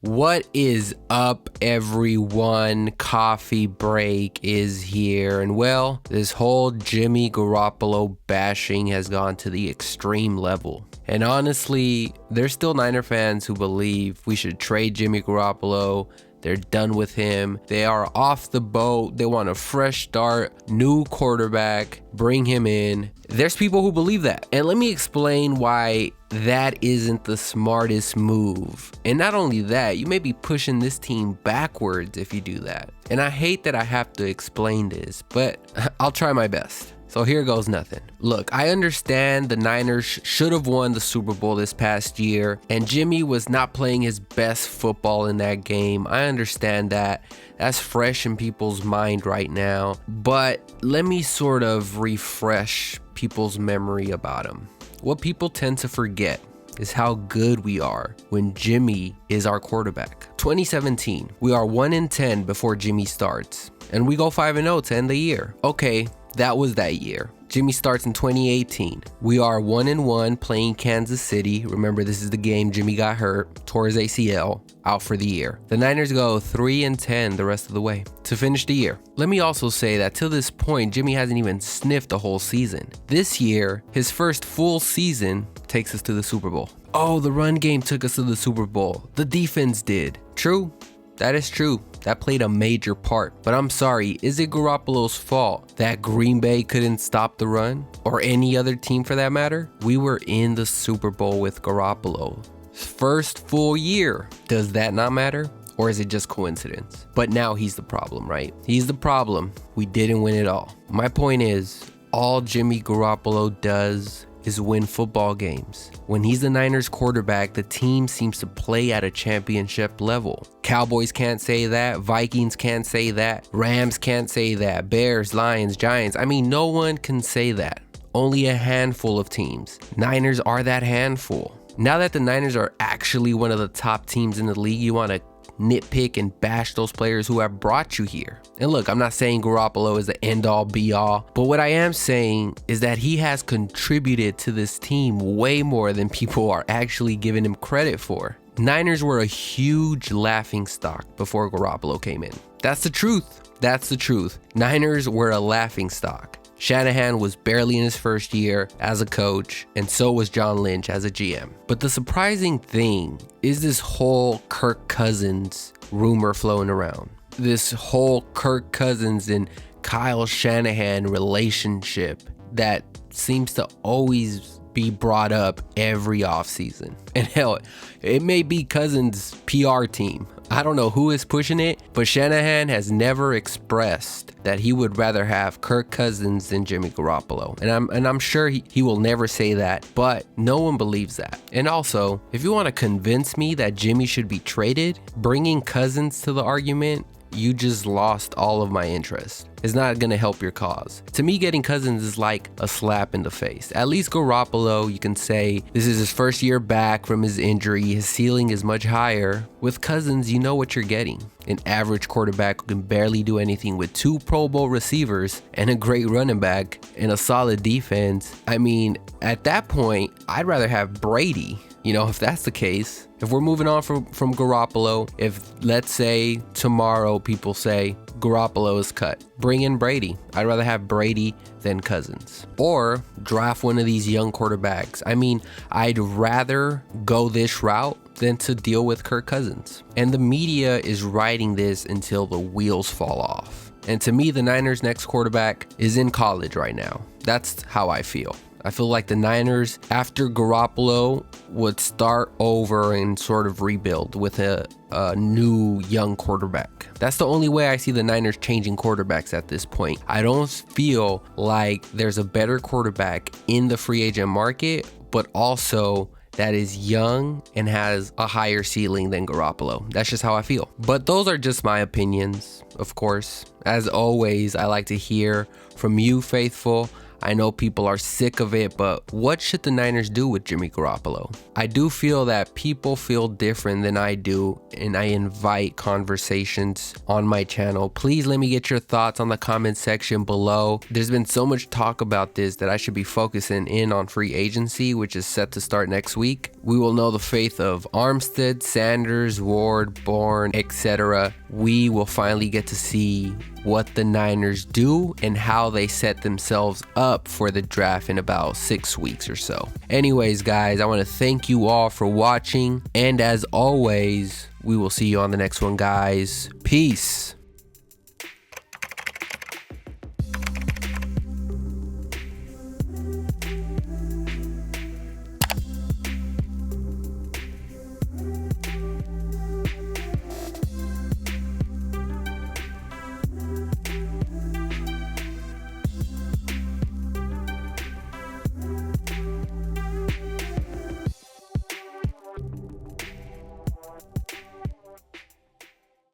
What is up, everyone? Coffee break is here, and well, this whole Jimmy Garoppolo bashing has gone to the extreme level. And honestly, there's still Niner fans who believe we should trade Jimmy Garoppolo. They're done with him. They are off the boat. They want a fresh start, new quarterback, bring him in. There's people who believe that. And let me explain why that isn't the smartest move. And not only that, you may be pushing this team backwards if you do that. And I hate that I have to explain this, but I'll try my best. So here goes nothing. Look, I understand the Niners should have won the Super Bowl this past year, and Jimmy was not playing his best football in that game. I understand that. That's fresh in people's mind right now. But let me sort of refresh people's memory about him. What people tend to forget is how good we are when Jimmy is our quarterback. 2017, we are 1-10 before Jimmy starts, and we go 5-0 to end the year. Okay. That was that year. Jimmy starts in 2018. We are 1-1 playing Kansas City. Remember, this is the game Jimmy got hurt, tore his ACL, out for the year. The Niners go 3-10 the rest of the way to finish the year. Let me also say that till this point, Jimmy hasn't even sniffed a whole season. This year, his first full season takes us to the Super Bowl. Oh, the run game took us to the Super Bowl. The defense did. True. That is true. That played a major part. But I'm sorry, is it Garoppolo's fault that Green Bay couldn't stop the run? Or any other team for that matter? We were in the Super Bowl with Garoppolo. First full year. Does that not matter? Or is it just coincidence? But now he's the problem, right? He's the problem. We didn't win it all. My point is, all Jimmy Garoppolo does is win football games. When he's the Niners quarterback, the team seems to play at a championship level. Cowboys can't say that. Vikings can't say that. Rams can't say that. Bears, Lions, Giants. I mean, no one can say that. Only a handful of teams. Niners are that handful. Now that the Niners are actually one of the top teams in the league, you want to nitpick and bash those players who have brought you here. And look, I'm not saying Garoppolo is the end-all be-all, but what I am saying is that he has contributed to this team way more than people are actually giving him credit for. Niners were a huge laughingstock before Garoppolo came in. That's the truth. That's the truth. Niners were a laughingstock. Shanahan was barely in his first year as a coach, and so was John Lynch as a GM. But the surprising thing is this whole Kirk Cousins rumor flowing around. This whole Kirk Cousins and Kyle Shanahan relationship that seems to always be brought up every offseason. And hell, it may be Cousins' PR team. I don't know who is pushing it, but Shanahan has never expressed that he would rather have Kirk Cousins than Jimmy Garoppolo. And I'm sure he will never say that, but no one believes that. And also, if you want to convince me that Jimmy should be traded, bringing Cousins to the argument, you just lost all of my interest. It's not going to help your cause. To me, getting Cousins is like a slap in the face. At least Garoppolo, you can say this is his first year back from his injury. His ceiling is much higher. With Cousins, you know what you're getting. An average quarterback who can barely do anything with 2 Pro Bowl receivers and a great running back and a solid defense. I mean, at that point, I'd rather have Brady. You know, if that's the case, if we're moving on from Garoppolo, if let's say tomorrow people say Garoppolo is cut, bring in Brady. I'd rather have Brady than Cousins. Or draft one of these young quarterbacks. I mean, I'd rather go this route than to deal with Kirk Cousins. And the media is writing this until the wheels fall off. And to me, the Niners' next quarterback is in college right now. That's how I feel. I feel like the Niners, after Garoppolo, would start over and sort of rebuild with a new young quarterback. That's the only way I see the Niners changing quarterbacks at this point. I don't feel like there's a better quarterback in the free agent market, but also that is young and has a higher ceiling than Garoppolo. That's just how I feel. But those are just my opinions, of course. As always, I like to hear from you, faithful. I know people are sick of it, but what should the Niners do with Jimmy Garoppolo? I do feel that people feel different than I do, and I invite conversations on my channel. Please let me get your thoughts on the comment section below. There's been so much talk about this that I should be focusing in on free agency, which is set to start next week. We will know the fate of Armstead, Sanders, Ward, Bourne, etc. We will finally get to see what the Niners do and how they set themselves up for the draft in about 6 weeks or so. Anyways, guys, I want to thank you all for watching, and as always, we will see you on the next one, guys. Peace.